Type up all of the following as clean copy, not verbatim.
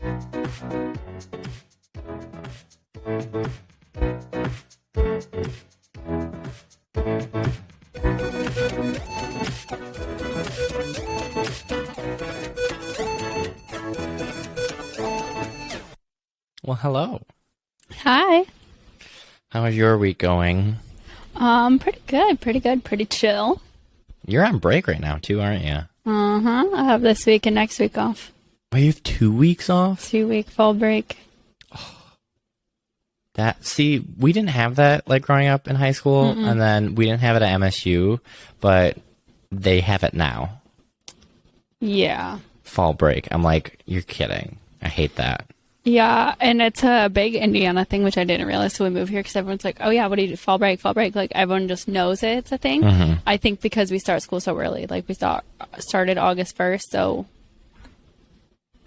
Well, hello. Hi. How is your week going? Pretty good, pretty chill. You're on break right now, too, aren't you? Uh-huh. I have this week and next week off. Oh, you have 2 weeks off? 2-week fall break. See, we didn't have that, like, growing up in high school, and then we didn't have it at MSU, but they have it now. Yeah. Fall break. I'm like, you're kidding. I hate that. Yeah, and it's a big Indiana thing, which I didn't realize till we moved here, because everyone's like, oh yeah, what do you do? Fall break, fall break. Like, everyone just knows it's a thing. I think because we start school so early. Like, we started August 1st, so...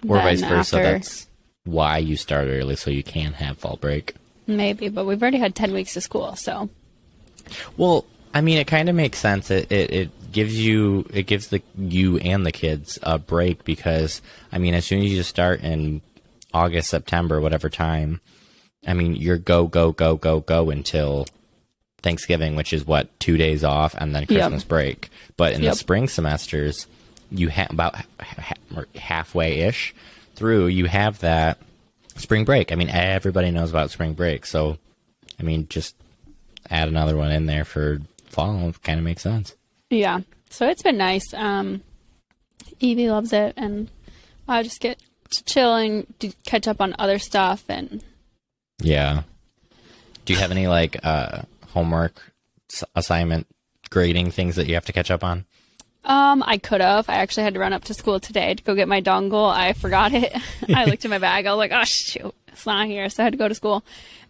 Or vice versa, that's why you start early, so you can have fall break. Maybe, but we've already had 10 weeks of school, so... Well, I mean, it kind of makes sense. It gives you and the kids a break because, I mean, as soon as you start in August, September, whatever time, I mean, you're go until Thanksgiving, which is 2 days off, and then Christmas break. But in the spring semesters, you have about halfway-ish through, you have that spring break. I mean, everybody knows about spring break. So, I mean, just add another one in there for fall. It kind of makes sense. Yeah. So it's been nice. Evie loves it, and I just get to chill and catch up on other stuff. And yeah. Do you have any like homework, assignment, grading things that you have to catch up on? I could have. I actually had to run up to school today to go get my dongle. I forgot it. I looked in my bag. I was like, oh shoot, it's not here. So I had to go to school,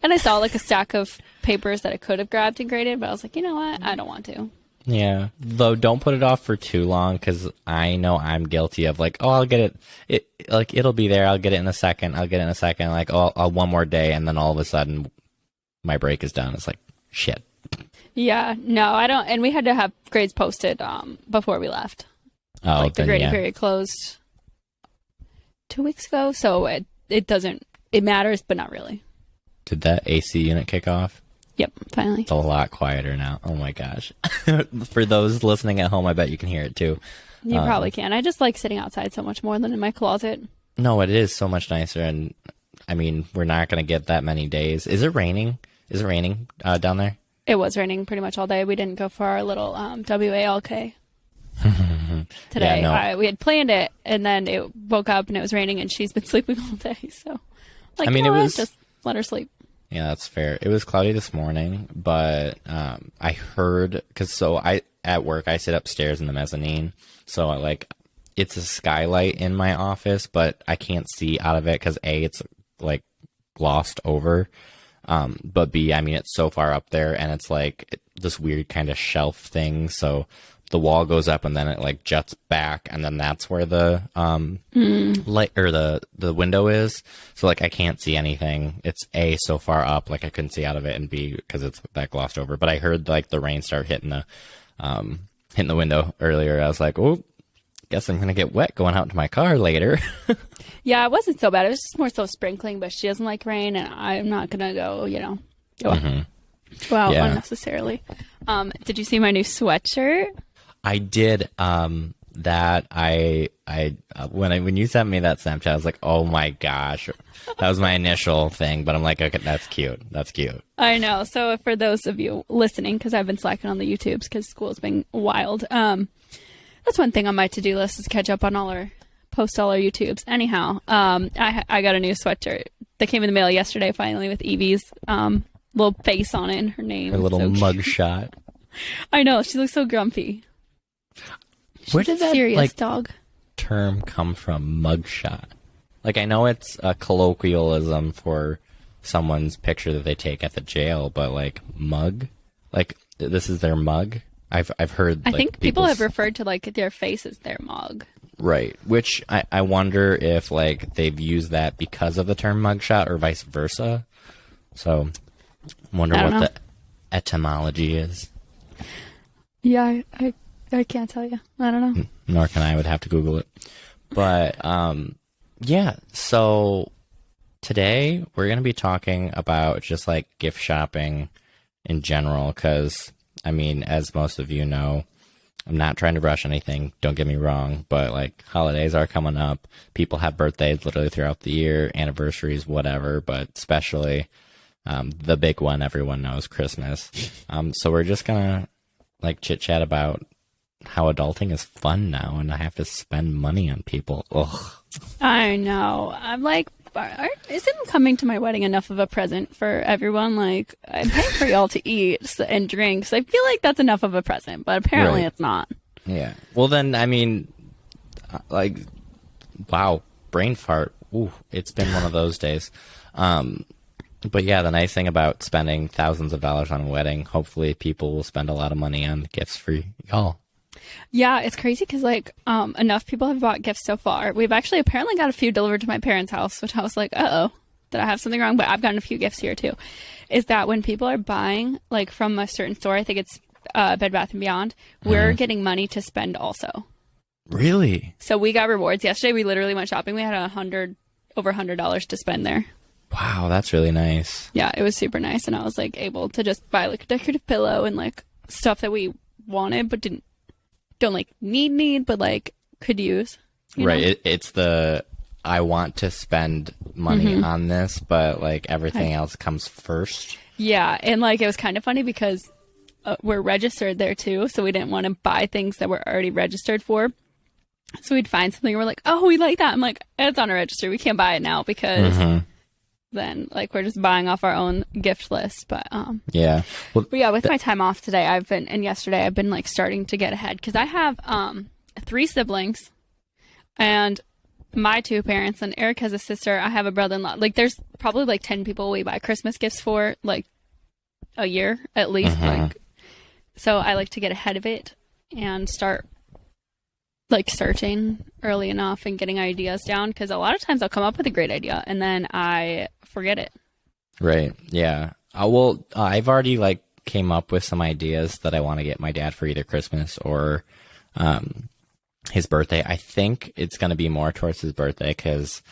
and I saw like a stack of papers that I could have grabbed and graded, but I was like, you know what? I don't want to. Yeah. Though don't put it off for too long, because I know I'm guilty of like, oh, I'll get it. Like it'll be there. I'll get it in a second. Like, oh, I'll one more day, and then all of a sudden, my break is done. It's like shit. Yeah. No, I don't. And we had to have grades posted before we left. Oh, like the grading period closed 2 weeks ago, so it doesn't. It matters, but not really. Did that AC unit kick off? Yep, finally. It's a lot quieter now. Oh my gosh. For those listening at home, I bet you can hear it too. You probably can. I just like sitting outside so much more than in my closet. No, it is so much nicer. And I mean, we're not going to get that many days. Is it raining? Down there? It was raining pretty much all day. We didn't go for our little WALK today. Yeah, no. We had planned it, and then it woke up and it was raining, and she's been sleeping all day. So, like, I mean, it was just let her sleep. Yeah, that's fair. It was cloudy this morning, but I heard at work I sit upstairs in the mezzanine, so it's a skylight in my office, but I can't see out of it because A, it's like glossed over. But B, I mean, it's so far up there, and it's like this weird kind of shelf thing. So the wall goes up, and then it like juts back, and then that's where the light or the window is. So like I can't see anything. It's A, so far up, like I couldn't see out of it, and B, because it's that glossed over. But I heard like the rain start hitting the window earlier. I was like, oh, guess I'm gonna get wet going out to my car later. Yeah, it wasn't so bad. It was just more so sprinkling, but she doesn't like rain, and I'm not gonna go out unnecessarily. Did you see my new sweatshirt? I did. That when you sent me that Snapchat, I was like, oh my gosh, that was my initial thing. But I'm like, okay, that's cute. That's cute. I know. So for those of you listening, because I've been slacking on the YouTubes because school's been wild. That's one thing on my to-do list is catch up on all our YouTubes. Anyhow, I got a new sweatshirt that came in the mail yesterday, finally, with Evie's little face on it and her name. Her little mug shot. I know. She looks so grumpy. Where did that serious dog term come from? Mugshot. Like, I know it's a colloquialism for someone's picture that they take at the jail, but like mug, like this is their mug. I've heard. I think people have referred to like their face as their mug. Right. Which I wonder if like they've used that because of the term mugshot or vice versa. So I wonder what the etymology is. Yeah, I can't tell you. I don't know. Nor can I. Would have to Google it. But Yeah, so today we're going to be talking about just like gift shopping in general because I mean, as most of you know, I'm not trying to rush anything, don't get me wrong, but like holidays are coming up. People have birthdays literally throughout the year, anniversaries, whatever, but especially the big one everyone knows, Christmas. So we're just going to like chit chat about how adulting is fun now and I have to spend money on people. Ugh. I know. I'm like, isn't coming to my wedding enough of a present for everyone? Like, I'm paying for y'all to eat and drink, so I feel like that's enough of a present, but apparently Right. it's not. Yeah. Well, then, I mean, like, wow, brain fart. Ooh, it's been one of those days. But yeah, the nice thing about spending thousands of dollars on a wedding, hopefully people will spend a lot of money on gifts for y'all. Yeah, it's crazy because like enough people have bought gifts so far. We've actually apparently got a few delivered to my parents' house, which I was like, uh-oh, did I have something wrong? But I've gotten a few gifts here too. Is that when people are buying like from a certain store, I think it's Bed Bath and Beyond, we're getting money to spend also. Really? So we got rewards. Yesterday we literally went shopping. We had over $100 to spend there. Wow, that's really nice. Yeah, it was super nice, and I was like able to just buy like a decorative pillow and like stuff that we wanted but don't like need but like could use. Right. Know? It's the I want to spend money on this, but like everything else comes first. Yeah, and like it was kind of funny because we're registered there too, so we didn't want to buy things that we're already registered for. So we'd find something and we're like, oh, we like that. I'm like, it's on a register. We can't buy it now because then like we're just buying off our own gift list. But Yeah. Well, but yeah, with my time off today, and yesterday, I've been like starting to get ahead because I have 3 siblings and my 2 parents, and Eric has a sister. I have a brother-in-law. Like there's probably like 10 people we buy Christmas gifts for like a year at least. Like, so I like to get ahead of it and start like searching early enough and getting ideas down because a lot of times I'll come up with a great idea and then I forget it. right. Yeah. Well, I've already like came up with some ideas that I want to get my dad for either Christmas or his birthday. I think it's going to be more towards his birthday because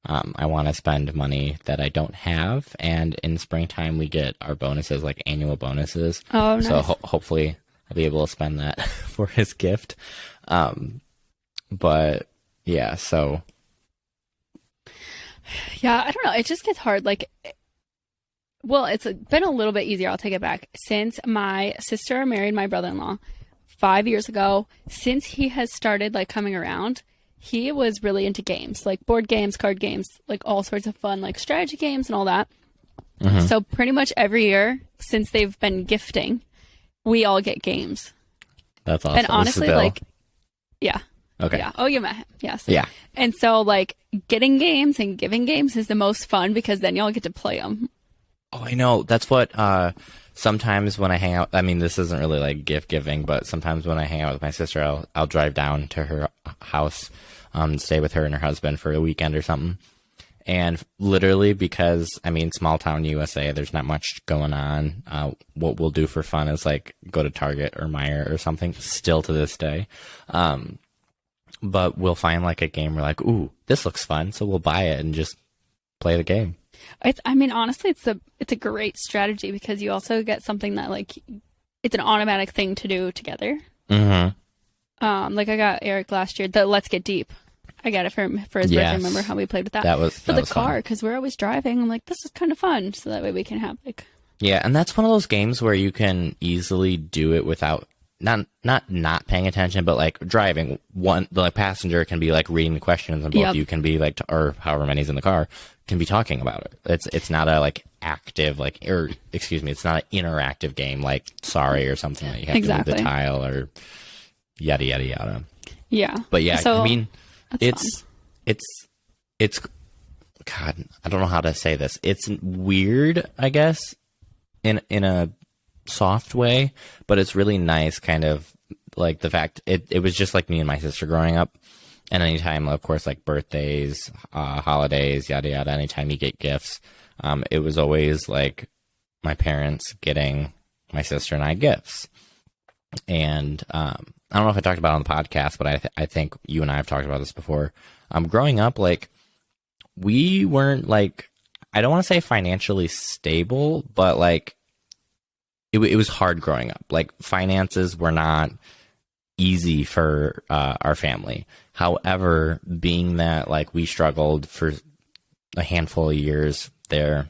I want to spend money that I don't have. And in springtime, we get our bonuses, like annual bonuses. Oh, nice. So hopefully I'll be able to spend that for his gift. But yeah, so. Yeah, I don't know. It just gets hard. Like, well, it's been a little bit easier. I'll take it back. Since my sister married my brother-in-law 5 years ago, since he has started like coming around, he was really into games, like board games, card games, like all sorts of fun, like strategy games and all that. So pretty much every year since they've been gifting, we all get games. That's awesome. And honestly, like, yeah. Okay. Yeah. Oh, you met him. Yes. Yeah. And so, like, getting games and giving games is the most fun because then y'all get to play them. Oh, I know. That's what sometimes when I hang out, I mean, this isn't really like gift giving, but sometimes when I hang out with my sister, I'll drive down to her house, stay with her and her husband for a weekend or something. And literally because, I mean, small town USA, there's not much going on. What we'll do for fun is like go to Target or Meijer or something, still to this day. But we'll find like a game we're like, ooh, this looks fun. So we'll buy it and just play the game. I mean, honestly, it's a great strategy because you also get something that like it's an automatic thing to do together. Like I got Eric last year the Let's Get Deep. I got it for his birthday. Remember how we played with that? That was for that the was car fun. because we're always driving. I'm like, this is kind of fun, so that way we can have like. Yeah, and that's one of those games where you can easily do it without not paying attention, but like driving. The like, passenger can be like reading the questions, and both Yep. you can be like, or however many's in the car can be talking about it. It's not a like active like, or excuse me, it's not an interactive game like Sorry or something that you have Exactly. to move the tile or yada yada yada. Yeah. But yeah, So, I mean, that's it's God, I don't know how to say this. It's weird, I guess, in a soft way, but it's really nice, kind of like the fact it was just like me and my sister growing up. And anytime, of course, like birthdays, holidays, yada yada, anytime you get gifts, it was always like my parents getting my sister and I gifts. And I don't know if I talked about it on the podcast, but I think you and I have talked about this before. Growing up, like we weren't like, I don't want to say financially stable, but like it was hard growing up. Like finances were not easy for our family. However, being that like we struggled for a handful of years there,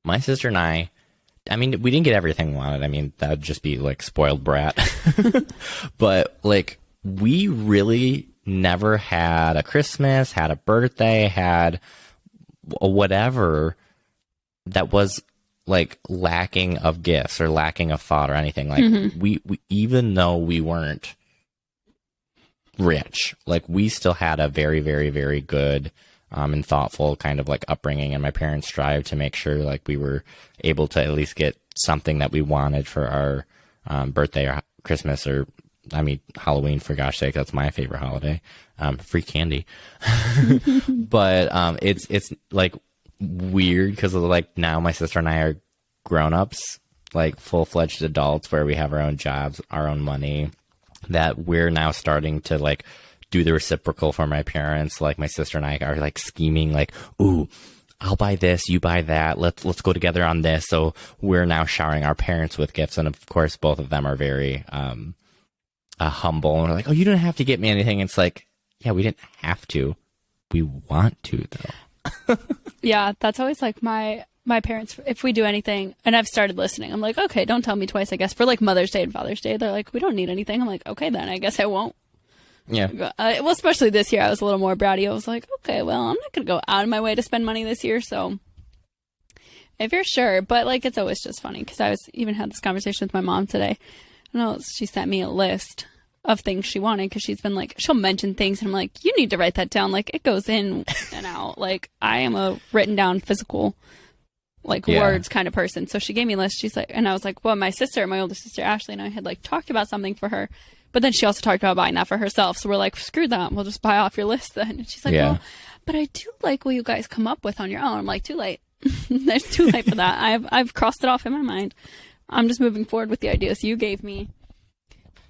my sister and I mean, we didn't get everything we wanted. I mean, that would just be like spoiled brat. But like, we really never had a Christmas, had a birthday, had whatever that was like lacking of gifts or lacking of thought or anything. Like we even though we weren't rich, like we still had a very, very, very good and thoughtful kind of like upbringing, and my parents strived to make sure like we were able to at least get something that we wanted for our birthday or Christmas, or I mean Halloween, for gosh sake, that's my favorite holiday. Free candy. But it's like weird because like now my sister and I are grown-ups, like full-fledged adults where we have our own jobs, our own money, that we're now starting to like do the reciprocal for my parents. Like my sister and I are like scheming like, ooh, I'll buy this, you buy that, let's go together on this. So we're now showering our parents with gifts, and of course both of them are very humble, and we're like, oh, you don't have to get me anything. It's like, yeah, we didn't have to, we want to though. Yeah, that's always like my parents, if we do anything, and I've started listening, I'm like, okay, don't tell me twice, I guess. For like Mother's Day and Father's Day, they're like, we don't need anything. I'm like, okay, then I guess I won't. Yeah. Well, especially this year, I was a little more bratty. I was like, okay, well, I'm not going to go out of my way to spend money this year, so if you're sure. But like, it's always just funny because I even had this conversation with my mom today. I know she sent me a list of things she wanted because she's been like, she'll mention things and I'm like, you need to write that down. Like, it goes in and out. Like, I am a written down physical, like, words kind of person. So she gave me a list. She's like, and I was like, well, my older sister Ashley, and I had like talked about something for her, but then she also talked about buying that for herself. So we're like, screw that, we'll just buy off your list then. And she's like, well, but I do like what you guys come up with on your own. I'm like, too late. There's too late for that. I've crossed it off in my mind. I'm just moving forward with the ideas you gave me.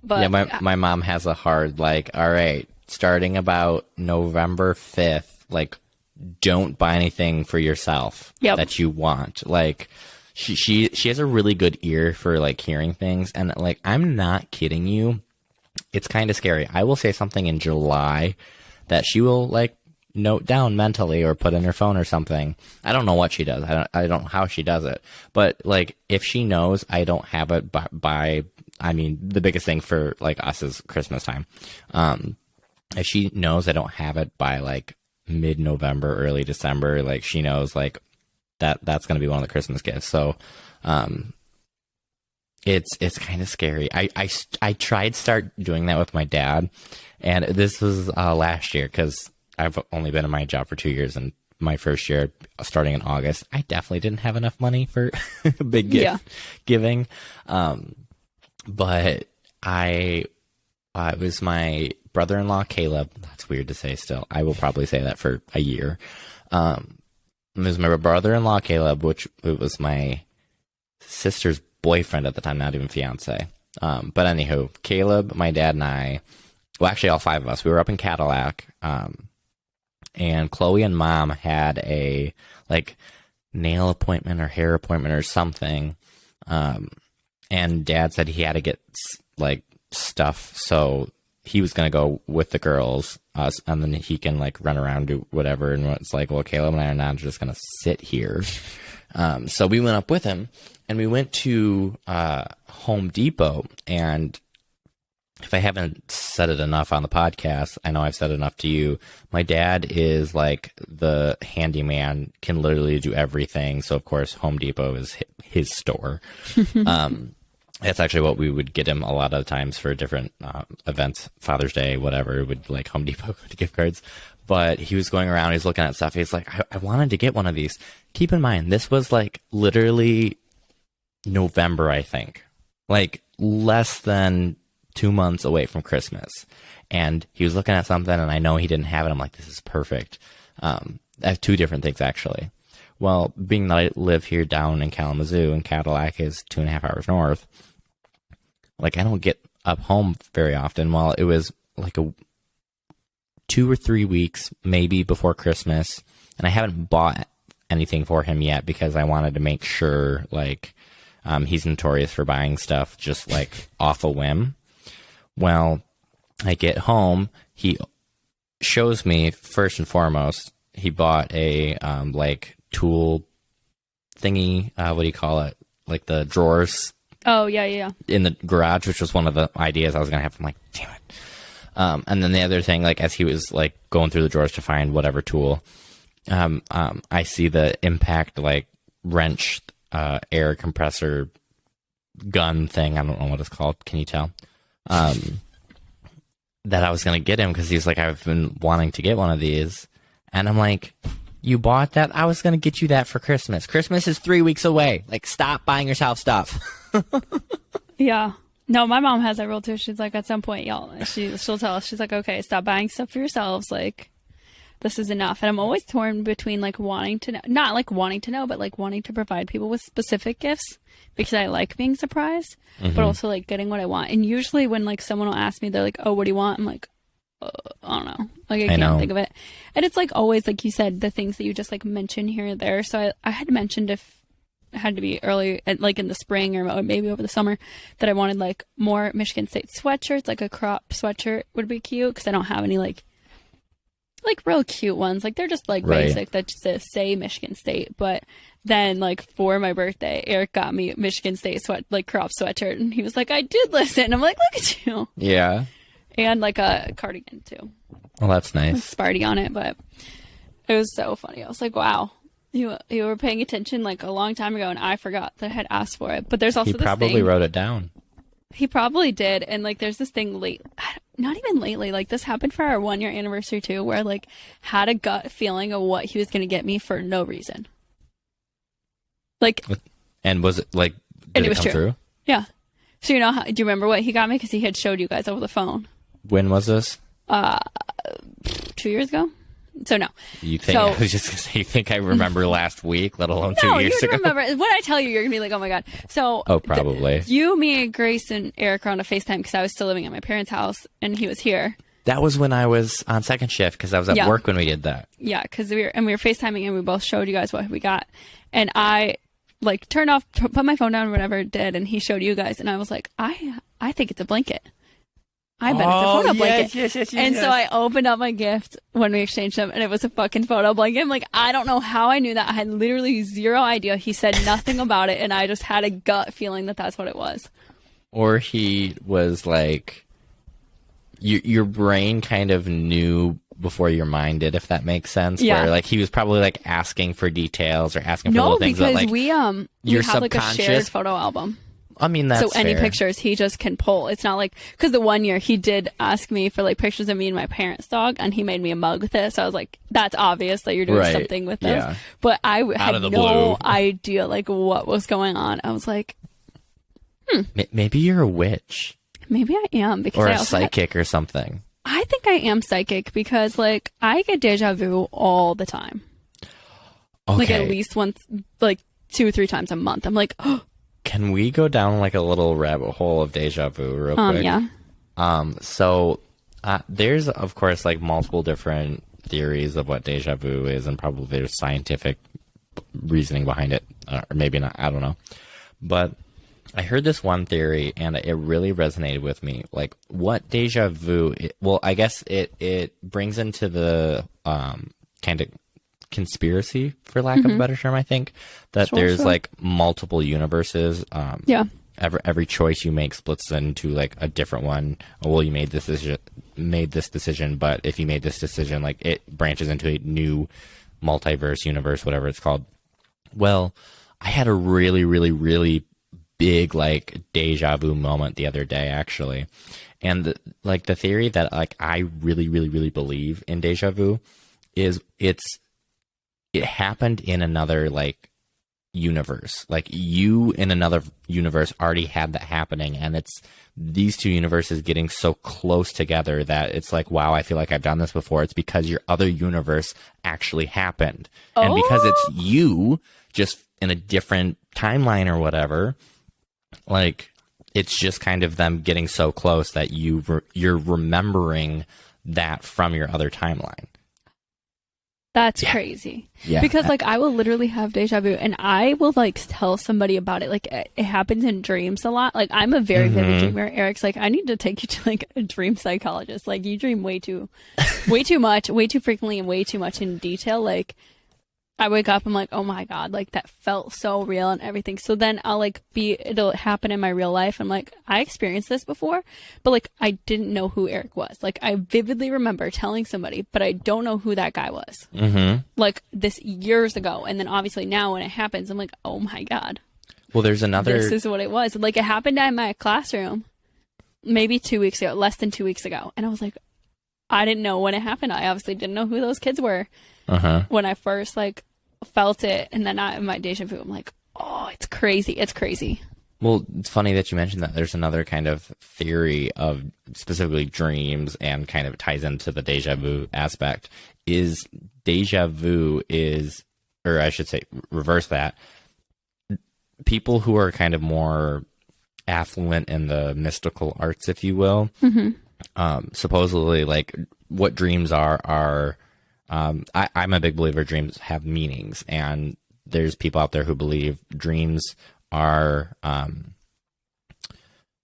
But yeah, my mom has a hard, like, all right, starting about November 5th, like, don't buy anything for yourself that you want. Like, she has a really good ear for, like, hearing things. And, like, I'm not kidding you. It's kind of scary. I will say something in July that she will, like, note down mentally or put in her phone or something. I don't know what she does. I don't know how she does it. But, like, if she knows I don't have it by I mean, the biggest thing for like us is Christmas time. If she knows I don't have it by like mid-November, early December, like she knows like that's going to be one of the Christmas gifts. So, it's kind of scary. I tried start doing that with my dad, and this was last year because I've only been in my job for 2 years, and my first year starting in August, I definitely didn't have enough money for big gift giving. But it was my brother-in-law, Caleb. That's weird to say still. I will probably say that for a year. It was my brother-in-law, Caleb, which it was my sister's boyfriend at the time, not even fiance. But anywho, Caleb, my dad, and I, well, actually all five of us, we were up in Cadillac. And Chloe and Mom had a, like, nail appointment or hair appointment or something. And Dad said he had to get, like, stuff, so he was going to go with the girls, and then he can, like, run around, do whatever, and it's like, well, Caleb and I are not just going to sit here. So we went up with him, and we went to Home Depot, and if I haven't said it enough on the podcast, I know I've said enough to you, my dad is, like, the handyman, can literally do everything, so, of course, Home Depot is his store. That's actually what we would get him a lot of times for different events, Father's Day, whatever, would like Home Depot go to gift cards. But he was going around, he's looking at stuff. He's like, I wanted to get one of these. Keep in mind, this was like literally November, I think, like less than 2 months away from Christmas. And he was looking at something, and I know he didn't have it. I'm like, this is perfect. I have two different things, actually. Well, being that I live here down in Kalamazoo, and Cadillac is 2.5 hours north, like, I don't get up home very often. Well, it was like 2 or 3 weeks, maybe before Christmas, and I haven't bought anything for him yet because I wanted to make sure, like, he's notorious for buying stuff just like off a whim. Well, I get home, he shows me, first and foremost, he bought a like tool thingy, what do you call it? Like the drawers. Oh, yeah. In the garage, which was one of the ideas I was going to have. I'm like, damn it. And then the other thing, like, as he was like going through the drawers to find whatever tool, I see the impact, like, wrench, air compressor gun thing. I don't know what it's called. Can you tell? That I was going to get him because he's like, I've been wanting to get one of these. And I'm like, you bought that? I was going to get you that for Christmas. Christmas is 3 weeks away. Like, stop buying yourself stuff. Yeah. No, my mom has that rule too. She's like, at some point, she'll tell us, she's like, okay, stop buying stuff for yourselves. Like, this is enough. And I'm always torn between like wanting to know, not like wanting to know, but like wanting to provide people with specific gifts because I like being surprised, but also like getting what I want. And usually when like someone will ask me, they're like, oh, what do you want? I'm like, I don't know. Like, I can't think of it. And it's like always, like you said, the things that you just like mention here and there. So I had mentioned if it had to be early, like in the spring or maybe over the summer, that I wanted like more Michigan State sweatshirts, like a crop sweatshirt would be cute because I don't have any like real cute ones. Like they're just like basic that just say Michigan State. But then like for my birthday, Eric got me Michigan State crop sweatshirt, and he was like, I did listen. I'm like, look at you. Yeah. And like a cardigan too. Well, that's nice. With Sparty on it, but it was so funny. I was like, wow. You were paying attention like a long time ago, and I forgot that I had asked for it. But there's also he probably wrote it down. He probably did. And like there's this thing not even lately, like this happened for our 1 year anniversary too, where I like had a gut feeling of what he was going to get me for no reason. Like, and was it like, did it was come true. through? Yeah. So do you remember what he got me? Because he had showed you guys over the phone. When was this? 2 years ago. So no. You think I was just gonna say? You think I remember last week, let alone 2 years ago? Remember when I tell you, you're gonna be like, oh my god. So probably you, me, Grace, and Eric are on a FaceTime because I was still living at my parents' house and he was here. That was when I was on second shift because I was at work when we did that. Yeah, because we were FaceTiming and we both showed you guys what we got, and I like turned off, put my phone down, whatever it did, and he showed you guys, and I was like, I think it's a blanket. I bet it's a photo blanket. Yes. And so I opened up my gift when we exchanged them, and it was a fucking photo blanket. I'm like, I don't know how I knew that. I had literally zero idea. He said nothing about it, and I just had a gut feeling that that's what it was. Or he was like, your brain kind of knew before your mind did, if that makes sense. Yeah. Where like he was probably like asking for details or asking for little things. No, because like, we have like a shared photo album. I mean, that's so any fair. pictures he just can pull. It's not like, because the 1 year he did ask me for like pictures of me and my parents' dog, and he made me a mug with it. So I was like, that's obvious that you're doing something with this. Yeah. But I had no idea like what was going on. I was like, maybe you're a witch. Maybe I am, because or a psychic or something. I think I am psychic because like I get deja vu all the time. Okay. Like at least once, like 2 or 3 times a month. I'm like, oh. Can we go down like a little rabbit hole of deja vu real quick? Yeah. So there's of course like multiple different theories of what deja vu is, and probably there's scientific reasoning behind it, or maybe not. I don't know. But I heard this one theory, and it really resonated with me. Like, what deja vu? I guess it brings into the kind of conspiracy, for lack of a better term. I think that there's like multiple universes. Every choice you make splits into like a different one. Oh, well, you made this decision, but if you made this decision, like it branches into a new multiverse universe, whatever it's called. Well, I had a really, really, really big like deja vu moment the other day, actually. And the theory that like I really, really, really believe in deja vu is it happened in another like universe. Like you in another universe already had that happening, and it's these two universes getting so close together that it's like, wow, I feel like I've done this before. It's because your other universe actually happened. And because it's you just in a different timeline or whatever, like it's just kind of them getting so close that you're remembering that from your other timeline. That's crazy. Yeah. Because like I will literally have deja vu and I will like tell somebody about it. Like it happens in dreams a lot. Like I'm a very vivid dreamer. Eric's like, I need to take you to like a dream psychologist. Like you dream way too much, way too frequently and way too much in detail. Like I wake up, I'm like, oh my God, like that felt so real and everything. So then it'll happen in my real life. I'm like, I experienced this before, but like I didn't know who Eric was. Like I vividly remember telling somebody, but I don't know who that guy was. Like this years ago. And then obviously now when it happens, I'm like, oh my God. Well, there's another. This is what it was. Like it happened in my classroom maybe 2 weeks ago, less than 2 weeks ago. And I was like, I didn't know when it happened. I obviously didn't know who those kids were. When I first like felt it, and then in my deja vu, I'm like, oh, it's crazy. It's crazy. Well, it's funny that you mentioned that. There's another kind of theory of specifically dreams and kind of ties into the deja vu aspect is deja vu is, or I should say reverse that. People who are kind of more affluent in the mystical arts, if you will, supposedly like what dreams are I'm a big believer dreams have meanings, and there's people out there who believe dreams are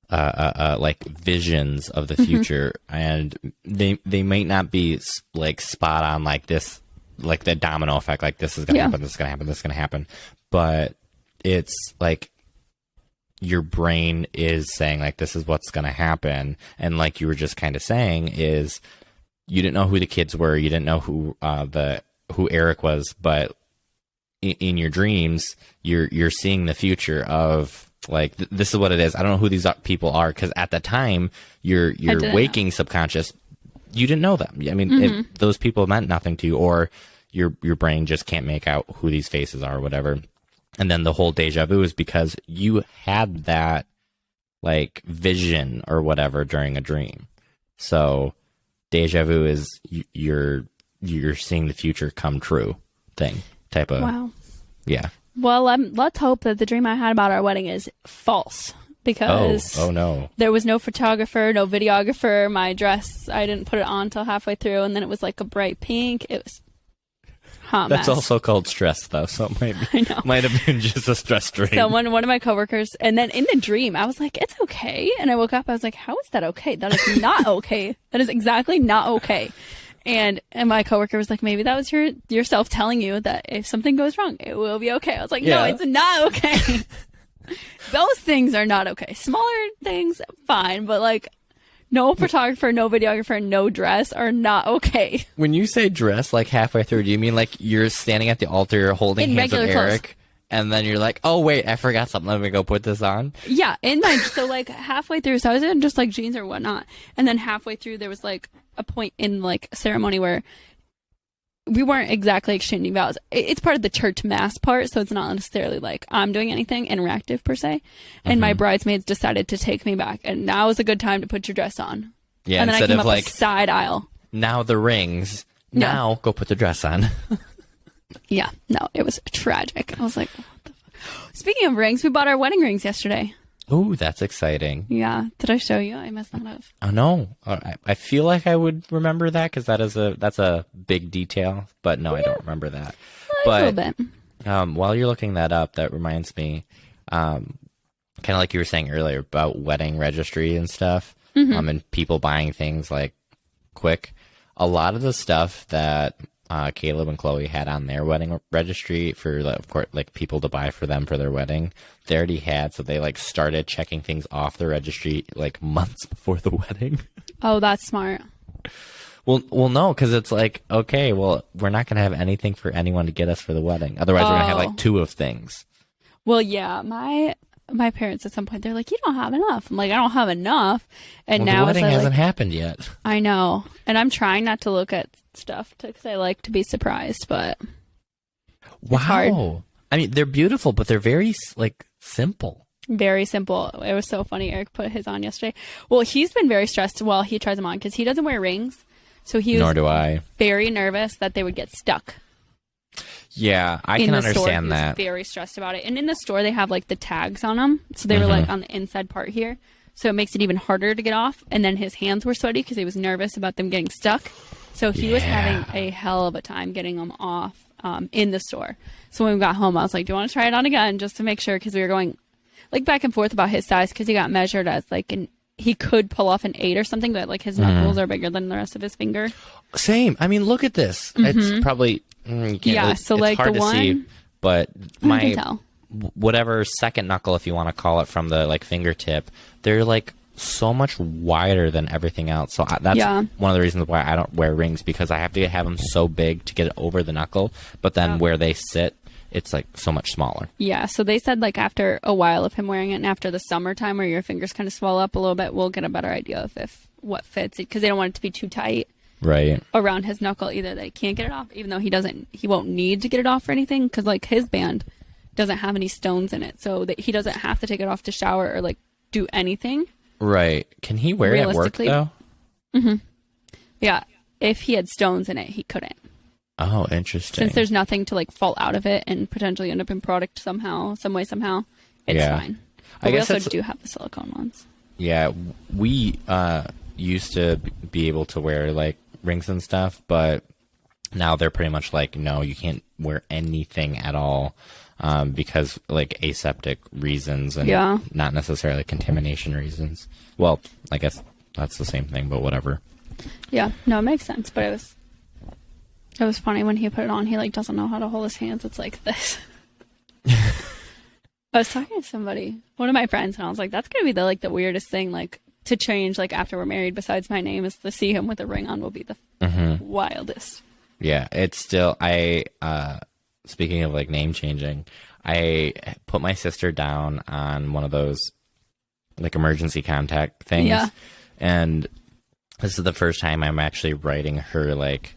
like visions of the future, and they might not be like spot on like this, like the domino effect, like this is gonna happen, this is gonna happen, this is gonna happen, but it's like your brain is saying like this is what's gonna happen, and like you were just kind of saying is you didn't know who the kids were, you didn't know who Eric was, but in your dreams you're seeing the future of like this is what it is. I don't know who these people are, because at the time your waking subconscious, you didn't know them. I mean, those people meant nothing to you, or your brain just can't make out who these faces are or whatever. And then the whole deja vu is because you had that like vision or whatever during a dream. So deja vu is you're seeing the future come true thing type of. Wow. Yeah. Well, let's hope that the dream I had about our wedding is false, because oh no, there was no photographer, no videographer. My dress, I didn't put it on until halfway through, and then it was like a bright pink. It was hot mess. That's also called stress, though, so it might have been just a stress dream. One of my coworkers, and then in the dream, I was like, "It's okay," and I woke up, I was like, "How is that okay? That is not okay. That is exactly not okay." And my coworker was like, "Maybe that was yourself telling you that if something goes wrong, it will be okay." I was like, "No, it's not okay." Those things are not okay. Smaller things, fine, but like no photographer, no videographer, no dress are not okay. When you say dress, like halfway through, do you mean like you're standing at the altar holding hands with Eric, clothes, and then you're like, "Oh wait, I forgot something. Let me go put this on"? Yeah, so like halfway through, so I was in just like jeans or whatnot, and then halfway through there was like a point in like a ceremony where we weren't exactly exchanging vows. It's part of the church mass part, so it's not necessarily like I'm doing anything interactive per se. And my bridesmaids decided to take me back, and now is a good time to put your dress on. Yeah, and then instead I came of up like a side aisle. Now the rings. Now go put the dress on. Yeah, no, it was tragic. I was like, what the fuck? Speaking of rings, we bought our wedding rings yesterday. Ooh, that's exciting. Yeah. Did I show you? I must not have. Oh, no. I feel like I would remember that, because that's a big detail. But no, I don't remember that. A little bit. While you're looking that up, that reminds me, kind of like you were saying earlier about wedding registry and stuff, and people buying things like quick. A lot of the stuff that Caleb and Chloe had on their wedding registry for, of course, like people to buy for them for their wedding, they already had, so they like started checking things off the registry like months before the wedding. Oh, that's smart. Well, no, because it's like, okay, well, we're not gonna have anything for anyone to get us for the wedding. Otherwise, we're gonna have like 2 of things. Well, yeah, my parents at some point they're like, "You don't have enough." I'm like, "I don't have enough," and now the wedding hasn't happened yet. I know, and I'm trying not to look at stuff because I like to be surprised, but wow, it's hard. I mean, they're beautiful, but they're very like simple. Very simple. It was so funny. Eric put his on yesterday. Well, he's been very stressed while he tries them on because he doesn't wear rings, so he was Nor do I. Very nervous that they would get stuck. Yeah, I can understand that. He was very stressed about it. And in the store, they have like the tags on them, so they were like on the inside part here. so it makes it even harder to get off. And then his hands were sweaty because he was nervous about them getting stuck. So he was having a hell of a time getting them off in the store. So when we got home, I was like, do you want to try it on again just to make sure? Because we were going like back and forth about his size because he got measured as like he could pull off an 8 or something, but like his knuckles are bigger than the rest of his finger. Same. I mean, look at this. It's probably So it's like hard the to one, see, but I my can tell. whatever second knuckle, if you want to call it, from the like fingertip, they're like so much wider than everything else. So that's one of the reasons why I don't wear rings, because I have to have them so big to get it over the knuckle, but then where they sit, it's like so much smaller. Yeah, so they said like after a while of him wearing it and after the summertime where your fingers kind of swell up a little bit, we'll get a better idea of if what fits it, because they don't want it to be too tight right around his knuckle either. They can't get it off, even though he won't need to get it off or anything, because like his band doesn't have any stones in it, so that he doesn't have to take it off to shower or like do anything. Right. Can he wear it at work though? Yeah, if he had stones in it, he couldn't. Oh, interesting. Since there's nothing to like fall out of it and potentially end up in product somehow, it's fine. But we also do have the silicone ones. Yeah, we used to be able to wear like rings and stuff, but now they're pretty much like, no, you can't wear anything at all, because like aseptic reasons and not necessarily contamination reasons. Well, I guess that's the same thing, but whatever. Yeah, no, it makes sense. But it was funny when he put it on. He like doesn't know how to hold his hands. It's like this. I was talking to somebody, one of my friends, and I was like, that's gonna be the weirdest thing like to change like after we're married. Besides my name, is to see him with a ring on will be the wildest. Yeah, it's still speaking of like name changing, I put my sister down on one of those like emergency contact things. Yeah. And this is the first time I'm actually writing her like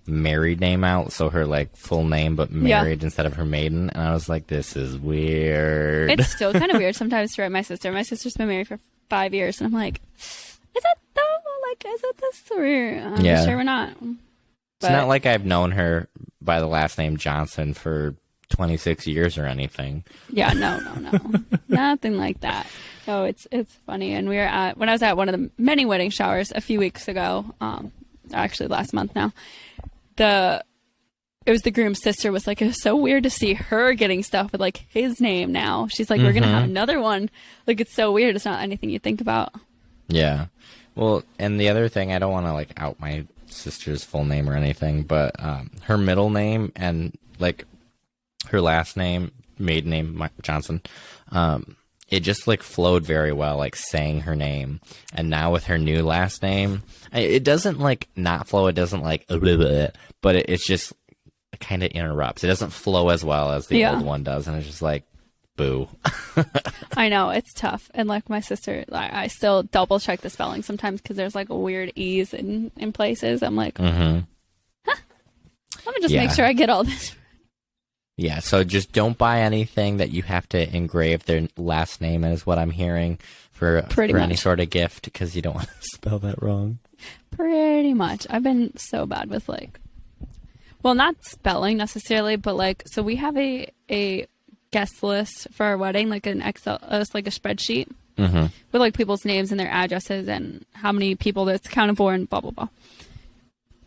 married name out, so her like full name but married instead of her maiden. And I was like, this is weird. It's still kind of weird sometimes to write my sister. My sister's been married for 5 years, and I'm like, is it though? Like, is it this? Or I'm sure we're not. It's not like I've known her by the last name Johnson for 26 years or anything. Yeah, no. Nothing like that. So it's funny. And when I was at one of the many wedding showers a few weeks ago, actually last month now, it was the groom's sister was like, it was so weird to see her getting stuff with like his name now. She's like, we're going to have another one. Like, it's so weird. It's not anything you think about. Yeah. Well, and the other thing, I don't want to like out my sister's full name or anything, but her middle name and like her last name, maiden name, Johnson, it just like flowed very well, like saying her name. And now with her new last name, it doesn't like not flow. It doesn't like, but it's just kind of interrupts. It doesn't flow as well as the old one does. And it's just like, boo. I know, it's tough. And like my sister, I still double check the spelling sometimes because there's like a weird E's in places. I'm like, let me just make sure I get all this. Yeah, so just don't buy anything that you have to engrave their last name, is what I'm hearing, for any sort of gift, because you don't want to spell that wrong. Pretty much. I've been so bad with like, well, not spelling necessarily, but like, so we have a guest list for our wedding, like an Excel, like a spreadsheet with like people's names and their addresses and how many people that's counted for and blah, blah, blah.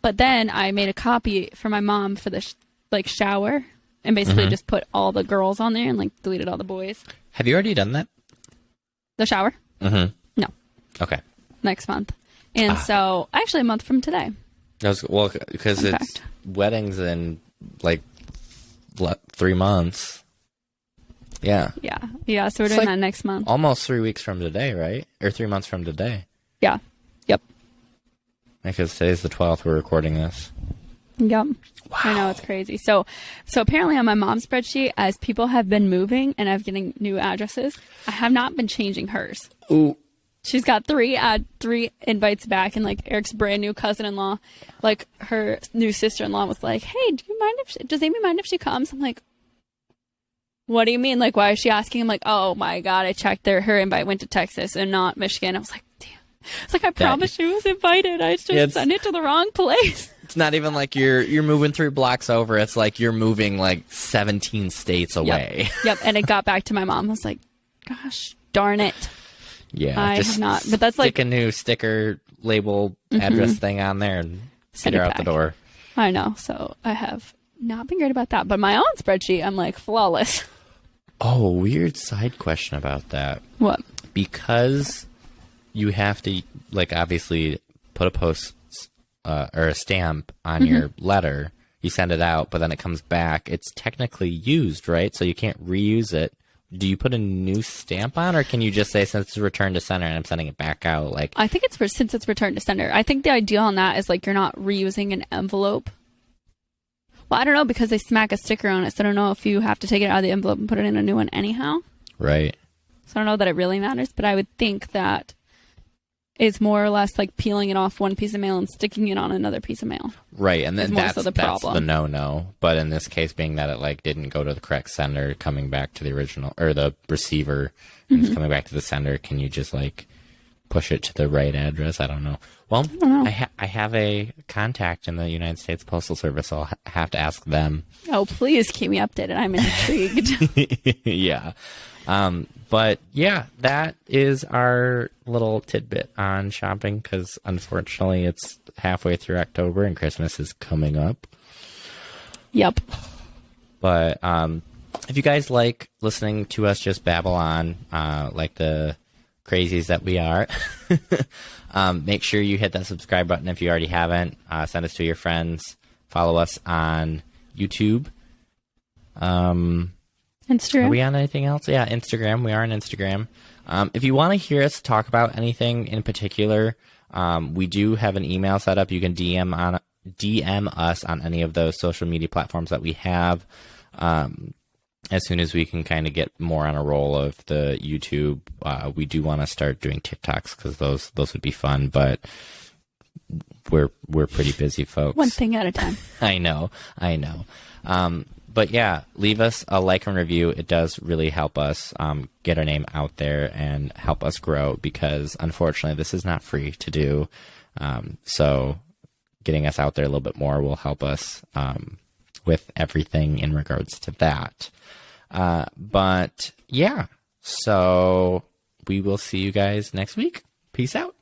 But then I made a copy for my mom for the like shower. And basically just put all the girls on there and like deleted all the boys. Have you already done that? The shower? No. Okay. Next month. And so actually a month from today. Well, because it's weddings in like 3 months. Yeah. Yeah. So we're doing that next month. Almost 3 weeks from today, right? Or 3 months from today. Yeah. Yep. Because today's the 12th. We're recording this. Yep. Wow. I know, it's crazy. So apparently on my mom's spreadsheet, as people have been moving and I'm getting new addresses, I have not been changing hers. Ooh. She's got three invites back, and like Eric's brand new cousin-in-law, like her new sister-in-law was like, "Hey, does Amy mind if she comes?" I'm like, "What do you mean? Like, why is she asking?" I'm like, "Oh my God, I checked her invite went to Texas and not Michigan." I was like, "Damn." It's like, I promise she was invited. I just sent it to the wrong place. It's not even like you're moving 3 blocks over. It's like you're moving like 17 states away. Yep. And it got back to my mom. I was like, gosh darn it. Yeah, I just have not, but that's like stick a new sticker label address thing on there and Send get her it out the back. door. I know. So I have not been great about that. But my own spreadsheet, I'm like flawless. Oh, weird side question about that. What? Because you have to, like, obviously put a post or a stamp on your letter. You send it out, but then it comes back. It's technically used, right? So you can't reuse it. Do you put a new stamp on, or can you just say, since it's returned to sender and I'm sending it back out? Like, I think it's since it's returned to sender. I think the idea on that is like you're not reusing an envelope. Well, I don't know because they smack a sticker on it, so I don't know if you have to take it out of the envelope and put it in a new one anyhow. right. So I don't know that it really matters, but I would think that it's more or less like peeling it off one piece of mail and sticking it on another piece of mail. Right, and then more that's so the that's problem. the no-no. But in this case, being that it like didn't go to the correct sender, coming back to the original or the receiver, and it's coming back to the sender, can you just like push it to the right address? I don't know. Well, I have a contact in the United States Postal Service, so I'll have to ask them. Oh, please keep me updated. I'm intrigued. Yeah. But yeah, that is our little tidbit on shopping because unfortunately it's halfway through October and Christmas is coming up. Yep. But if you guys like listening to us just babble on, like the crazies that we are, make sure you hit that subscribe button if you already haven't. Send us to your friends. Follow us on YouTube. Instagram. Are we on anything else? Yeah, Instagram. We are on Instagram. If you want to hear us talk about anything in particular, we do have an email set up. You can DM us on any of those social media platforms that we have. As soon as we can kind of get more on a roll of the YouTube, we do want to start doing TikToks because those would be fun. But we're pretty busy, folks. One thing at a time. I know. But yeah, leave us a like and review. It does really help us get our name out there and help us grow because unfortunately this is not free to do. So getting us out there a little bit more will help us with everything in regards to that. But yeah, so we will see you guys next week. Peace out.